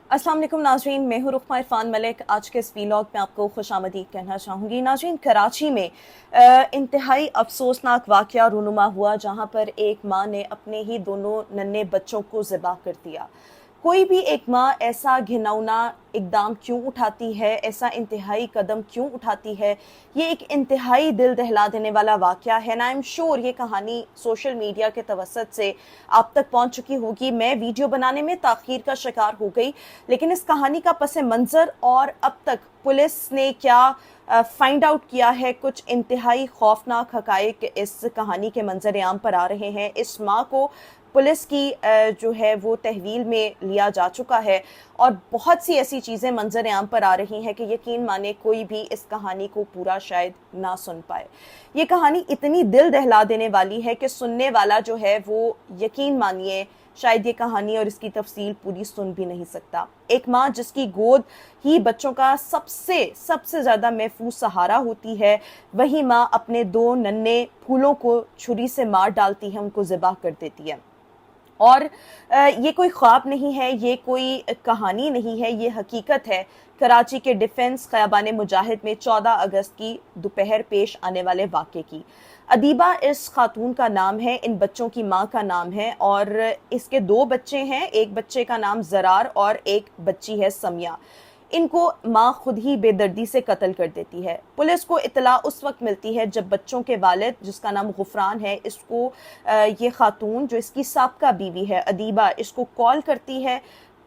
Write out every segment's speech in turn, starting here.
अस्सलाम वालेकुम नाज़रीन, मैं हूँ रुखमा इरफान मलिक। आज के इस वीलॉग में आपको खुशामदीद कहना चाहूँगी। नाज़रीन, कराची में इंतहाई अफसोसनाक वाक़या रूनुमा हुआ, जहाँ पर एक माँ ने अपने ही दोनों नन्हे बच्चों को ज़िबा कर दिया। कोई भी एक माँ ऐसा घिनौना इक़दाम क्यों उठाती है, ऐसा इंतहाई कदम क्यों उठाती है? ये एक इंतहाई दिल दहला देने वाला वाक़या है ना। आई एम श्योर ये कहानी सोशल मीडिया के तवस्सुत से आप तक पहुँच चुकी होगी। मैं वीडियो बनाने में ताख़ीर का शिकार हो गई, लेकिन इस कहानी का पस मंज़र और अब तक पुलिस ने क्या फाइंड आउट किया है, कुछ इंतहाई खौफनाक हक़ाइक़ इस कहानी के मंजर आम पर आ रहे हैं। इस माँ को पुलिस की जो है वो तहवील में लिया जा चुका है और बहुत सी ऐसी चीज़ें मंजर आम पर आ रही हैं कि यकीन माने कोई भी इस कहानी को पूरा शायद ना सुन पाए। ये कहानी इतनी दिल दहला देने वाली है कि सुनने वाला जो है वो यकीन मानिए शायद ये कहानी और इसकी तफसील पूरी सुन भी नहीं सकता। एक माँ जिसकी गोद ही बच्चों का सबसे ज़्यादा महफूज सहारा होती है, वही माँ अपने दो नन्हे फूलों को छुरी से मार डालती है, उनको ज़िबा कर देती है। और ये कोई ख्वाब नहीं है, ये कोई कहानी नहीं है, ये हकीकत है कराची के डिफेंस खयाबान मुजाहिद में 14 अगस्त की दोपहर पेश आने वाले वाक़े की। अदीबा इस खातून का नाम है, इन बच्चों की माँ का नाम है और इसके दो बच्चे हैं। एक बच्चे का नाम ज़रार और एक बच्ची है समिया। इनको माँ खुद ही बेदर्दी से कत्ल कर देती है। पुलिस को इतला उस वक्त मिलती है जब बच्चों के वालिद, जिसका नाम गुफरान है, इसको ये खातून जो इसकी साबका बीवी है अदीबा, इसको कॉल करती है।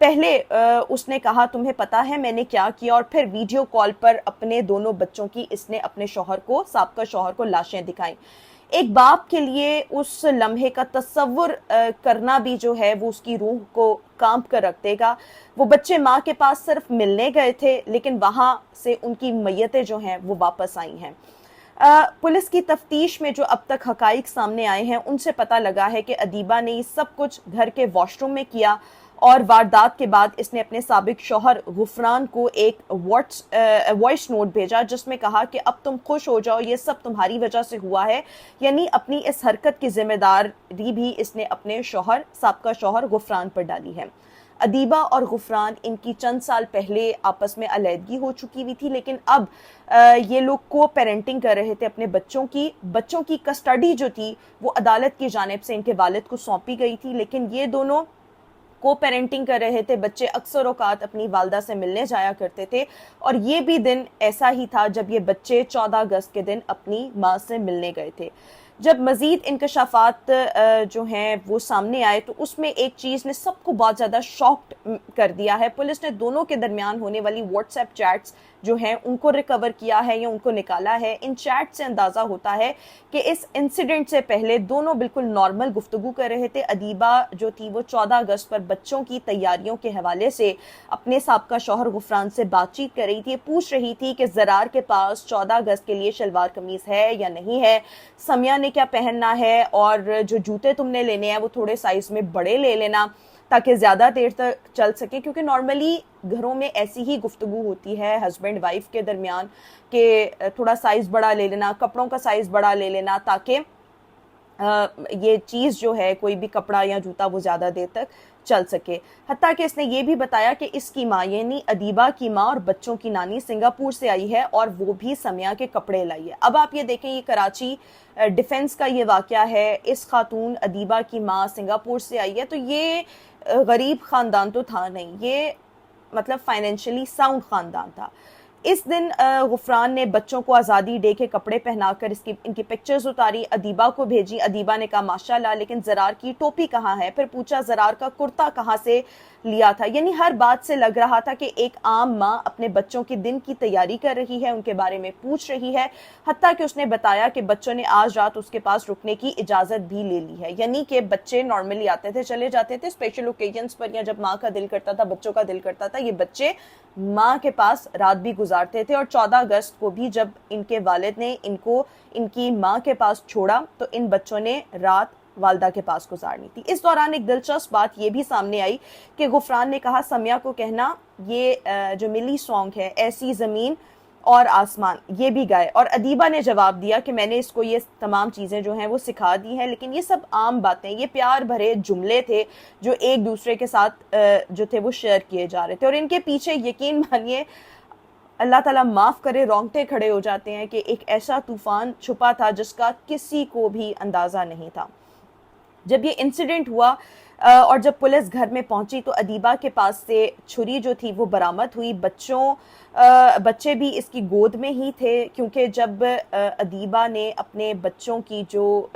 पहले उसने कहा तुम्हें पता है मैंने क्या किया, और फिर वीडियो कॉल पर अपने दोनों बच्चों की इसने अपने शौहर को, साबका शौहर को लाशें दिखाई। एक बाप के लिए उस लम्हे का तस्वुर करना भी जो है वो उसकी रूह को कांप कर रख देगा। वो बच्चे माँ के पास सिर्फ मिलने गए थे, लेकिन वहाँ से उनकी मैयतें जो हैं वो वापस आई हैं। पुलिस की तफ्तीश में जो अब तक हकाइक सामने आए हैं, उनसे पता लगा है कि अदीबा ने ये सब कुछ घर के वॉशरूम में किया और वारदात के बाद इसने अपने साबिक शौहर गुफरान को एक वॉइस नोट भेजा, जिसमें कहा कि अब तुम खुश हो जाओ, ये सब तुम्हारी वजह से हुआ है। यानी अपनी इस हरकत की जिम्मेदारी भी इसने अपने शौहर, साबका शौहर गुफरान पर डाली है। अदीबा और गुफरान, इनकी चंद साल पहले आपस में अलहदगी हो चुकी हुई थी, लेकिन अब ये लोग को पेरेंटिंग कर रहे थे अपने बच्चों की कस्टडी जो थी वो अदालत की जानिब से इनके वालिद को सौंपी गई थी। लेकिन ये दोनों को पेरेंटिंग कर रहे थे। बच्चे अक्सर औकात अपनी वालदा से मिलने जाया करते थे और ये भी दिन ऐसा ही था जब ये बच्चे 14 अगस्त के दिन अपनी माँ से मिलने गए थे। जब मज़ीद इंकशाफात जो हैं वो सामने आए तो उसमें एक चीज़ ने सबको बहुत ज़्यादा शॉक्ड कर दिया है। पुलिस ने दोनों के दरमियान होने वाली व्हाट्सएप चैट्स जो हैं उनको रिकवर किया है या उनको निकाला है। इन चैट से अंदाज़ा होता है कि इस इंसिडेंट से पहले दोनों बिल्कुल नॉर्मल गुफ्तगू कर रहे थे। अदीबा जो थी वो 14 अगस्त पर बच्चों की तैयारियों के हवाले से अपने साबका शौहर गुफरान से बातचीत कर रही थी, पूछ रही थी कि ज़रार के पास 14 अगस्त के लिए शलवार कमीज़ है या नहीं है, समिया ने क्या पहनना है, और जो जूते तुमने लेने हैं वो थोड़े साइज़ में बड़े ले लेना ताकि ज़्यादा देर तक चल सके। क्योंकि नॉर्मली घरों में ऐसी ही गुफ्तगू होती है हस्बैंड वाइफ के दरमियान कि थोड़ा साइज़ बड़ा ले लेना, कपड़ों का साइज़ बड़ा ले लेना, ताकि ये चीज़ जो है, कोई भी कपड़ा या जूता, वो ज़्यादा देर तक चल सके। हत्ता कि इसने ये भी बताया कि इसकी माँ यानी अदीबा की माँ और बच्चों की नानी सिंगापुर से आई है और वो भी समिया के कपड़े लाई है। अब आप ये देखें, ये कराची डिफेंस का ये वाक़या है। इस खातून अदीबा की माँ सिंगापुर से आई है, तो ये गरीब ख़ानदान तो था नहीं, ये मतलब फाइनेंशियली साउंड ख़ानदान था। इस दिन गुफरान ने बच्चों को आज़ादी डे के कपड़े पहनाकर इनकी पिक्चर्स उतारी, अदीबा को भेजी। अदीबा ने कहा माशाल्लाह, लेकिन ज़रार की टोपी कहाँ है? फिर पूछा ज़रार का कुर्ता कहाँ से लिया था? यानी हर बात से लग रहा था कि एक आम माँ अपने बच्चों के दिन की तैयारी कर रही है, उनके बारे में पूछ रही है। हत्ता कि उसने बताया कि बच्चों ने आज रात उसके पास रुकने की इजाज़त भी ले ली है। यानी कि बच्चे नॉर्मली आते थे, चले जाते थे, स्पेशल ओकेजन्स पर या जब माँ का दिल करता था, बच्चों का दिल करता था, ये बच्चे माँ के पास रात भी गुजारते थे। और 14 अगस्त को भी जब इनके वालिद ने इनको इनकी माँ के पास छोड़ा तो इन बच्चों ने रात वालदा के पास गुजारनी थी। इस दौरान एक दिलचस्प बात ये भी सामने आई कि गुफरान ने कहा समिया को कहना ये जो मिली सॉन्ग है, ऐसी ज़मीन اور آسمان یہ بھی گائے. اور ادیبہ نے جواب دیا کہ میں نے اس کو یہ تمام چیزیں جو ہیں وہ سکھا دی ہیں, لیکن یہ سب عام باتیں, یہ پیار بھرے جملے تھے جو ایک دوسرے کے ساتھ جو تھے وہ شیئر کیے جا رہے تھے, اور ان کے پیچھے یقین مانیے اللہ تعالیٰ معاف کرے رونگٹے کھڑے ہو جاتے ہیں کہ ایک ایسا طوفان چھپا تھا جس کا کسی کو بھی اندازہ نہیں تھا. جب یہ انسیڈنٹ ہوا اور جب پولیس گھر میں پہنچی تو ادیبہ کے پاس سے چھری جو تھی وہ برآمد ہوئی. بچے بھی اس کی گود میں ہی تھے, کیونکہ جب ادیبہ نے اپنے بچوں کی جو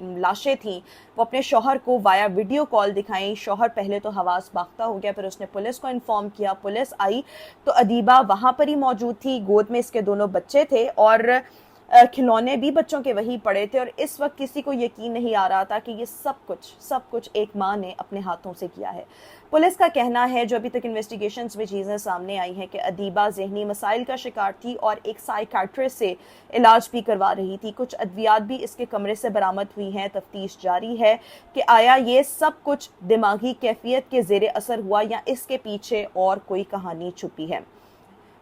لاشیں تھیں وہ اپنے شوہر کو وایا ویڈیو کال دکھائیں, شوہر پہلے تو حواس باختہ ہو گیا, پھر اس نے پولیس کو انفارم کیا, پولیس آئی تو ادیبہ وہاں پر ہی موجود تھی, گود میں اس کے دونوں بچے تھے اور کھلونے بھی بچوں کے وہی پڑے تھے, اور اس وقت کسی کو یقین نہیں آ رہا تھا کہ یہ سب کچھ ایک ماں نے اپنے ہاتھوں سے کیا ہے. پولیس کا کہنا ہے, جو ابھی تک انویسٹیگیشنز میں چیزیں سامنے آئی ہیں, کہ ادیبہ ذہنی مسائل کا شکار تھی اور ایک سائیکیٹرسٹ سے علاج بھی کروا رہی تھی. کچھ ادویات بھی اس کے کمرے سے برآمد ہوئی ہیں. تفتیش جاری ہے کہ آیا یہ سب کچھ دماغی کیفیت کے زیر اثر ہوا یا اس کے پیچھے اور کوئی کہانی چھپی ہے.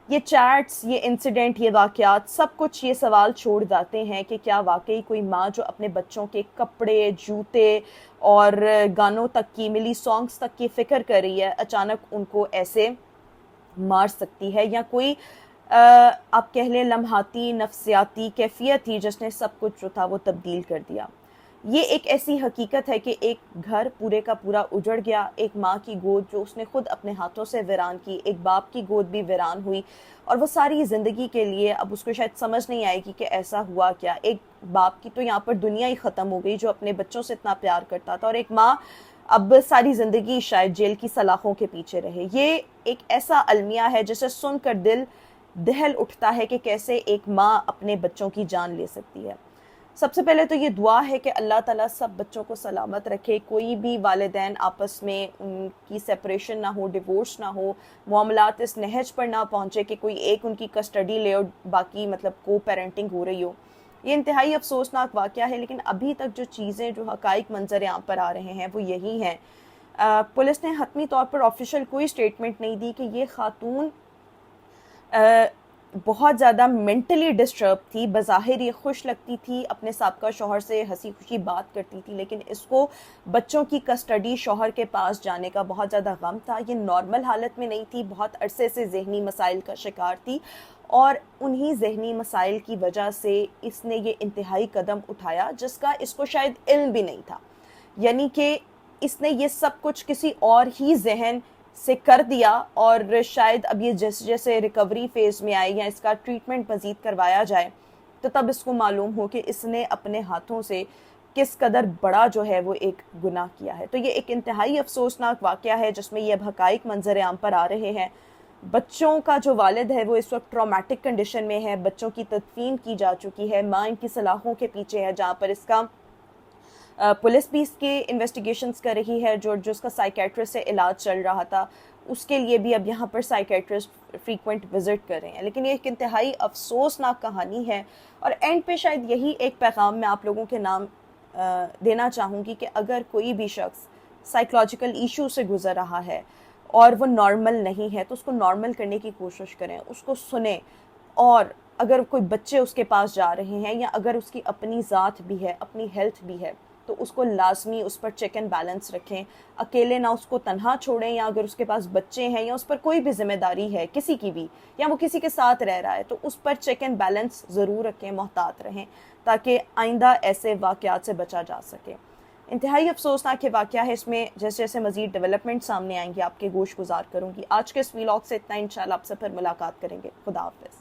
یہ چیٹس, یہ انسیڈنٹ, یہ واقعات سب کچھ یہ سوال چھوڑ جاتے ہیں کہ کیا واقعی کوئی ماں جو اپنے بچوں کے کپڑے, جوتے اور گانوں تک کی, ملی سانگز تک کی فکر کر رہی ہے, اچانک ان کو ایسے مار سکتی ہے, یا کوئی آپ کہہ لیں لمحاتی نفسیاتی کیفیت تھی جس نے سب کچھ جو تھا وہ تبدیل کر دیا. یہ ایک ایسی حقیقت ہے کہ ایک گھر پورے کا پورا اجڑ گیا, ایک ماں کی گود جو اس نے خود اپنے ہاتھوں سے ویران کی, ایک باپ کی گود بھی ویران ہوئی, اور وہ ساری زندگی کے لیے اب اس کو شاید سمجھ نہیں آئے گی کہ ایسا ہوا کیا. ایک باپ کی تو یہاں پر دنیا ہی ختم ہو گئی جو اپنے بچوں سے اتنا پیار کرتا تھا, اور ایک ماں اب ساری زندگی شاید جیل کی سلاخوں کے پیچھے رہے. یہ ایک ایسا المیہ ہے جسے سن کر دل دہل اٹھتا ہے کہ کیسے ایک ماں اپنے بچوں کی جان لے سکتی ہے. سب سے پہلے تو یہ دعا ہے کہ اللہ تعالیٰ سب بچوں کو سلامت رکھے, کوئی بھی والدین آپس میں ان کی سیپریشن نہ ہو, ڈیورس نہ ہو, معاملات اس نہج پر نہ پہنچے کہ کوئی ایک ان کی کسٹڈی لے اور باقی مطلب کو پیرنٹنگ ہو رہی ہو. یہ انتہائی افسوسناک واقعہ ہے, لیکن ابھی تک جو چیزیں, جو حقائق منظر عام پر آ رہے ہیں وہ یہی ہیں. پولیس نے حتمی طور پر آفیشیل کوئی سٹیٹمنٹ نہیں دی کہ یہ خاتون بہت زیادہ مینٹلی ڈسٹرب تھی. بظاہر یہ خوش لگتی تھی, اپنے سابقہ شوہر سے ہنسی خوشی بات کرتی تھی, لیکن اس کو بچوں کی کسٹڈی, شوہر کے پاس جانے کا بہت زیادہ غم تھا. یہ نارمل حالت میں نہیں تھی, بہت عرصے سے ذہنی مسائل کا شکار تھی, اور انہی ذہنی مسائل کی وجہ سے اس نے یہ انتہائی قدم اٹھایا جس کا اس کو شاید علم بھی نہیں تھا. یعنی کہ اس نے یہ سب کچھ کسی اور ہی ذہن سے کر دیا, اور شاید اب یہ جیسے جیسے ریکوری فیز میں آئے یا اس کا ٹریٹمنٹ مزید کروایا جائے تو تب اس کو معلوم ہو کہ اس نے اپنے ہاتھوں سے کس قدر بڑا جو ہے وہ ایک گناہ کیا ہے. تو یہ ایک انتہائی افسوسناک واقعہ ہے جس میں یہ اب حقائق منظر عام پر آ رہے ہیں. بچوں کا جو والد ہے وہ اس وقت ٹرامیٹک کنڈیشن میں ہے, بچوں کی تدفین کی جا چکی ہے, ماں ان کی سلاخوں کے پیچھے ہے, جہاں پر اس کا پولیس بھی اس کے انویسٹیگیشنز کر رہی ہے. جو اس کا سائیکیٹرسٹ سے علاج چل رہا تھا اس کے لیے بھی اب یہاں پر سائیکیٹرسٹ فریکوینٹ وزٹ کر رہے ہیں. لیکن یہ ایک انتہائی افسوسناک کہانی ہے, اور اینڈ پہ شاید یہی ایک پیغام میں آپ لوگوں کے نام دینا چاہوں گی کہ اگر کوئی بھی شخص سائیکولوجیکل ایشو سے گزر رہا ہے اور وہ نارمل نہیں ہے تو اس کو نارمل کرنے کی کوشش کریں, اس کو سنیں, اور اگر کوئی بچے اس کے پاس جا رہے ہیں یا اگر اس کی اپنی ذات بھی ہے, اپنی ہیلتھ بھی ہے, تو اس کو لازمی اس پر چیک اینڈ بیلنس رکھیں. اکیلے نہ اس کو تنہا چھوڑیں, یا اگر اس کے پاس بچے ہیں یا اس پر کوئی بھی ذمہ داری ہے کسی کی بھی, یا وہ کسی کے ساتھ رہ رہا ہے, تو اس پر چیک اینڈ بیلنس ضرور رکھیں, محتاط رہیں, تاکہ آئندہ ایسے واقعات سے بچا جا سکے. انتہائی افسوسناک یہ واقعہ ہے, اس میں جیسے جیسے مزید ڈیولپمنٹ سامنے آئیں گے آپ کے گوش گزار کروں گی. آج کے اس ویلاگ سے اتنا, انشاءاللہ آپ سے پھر ملاقات کریں گے. خدا حافظ.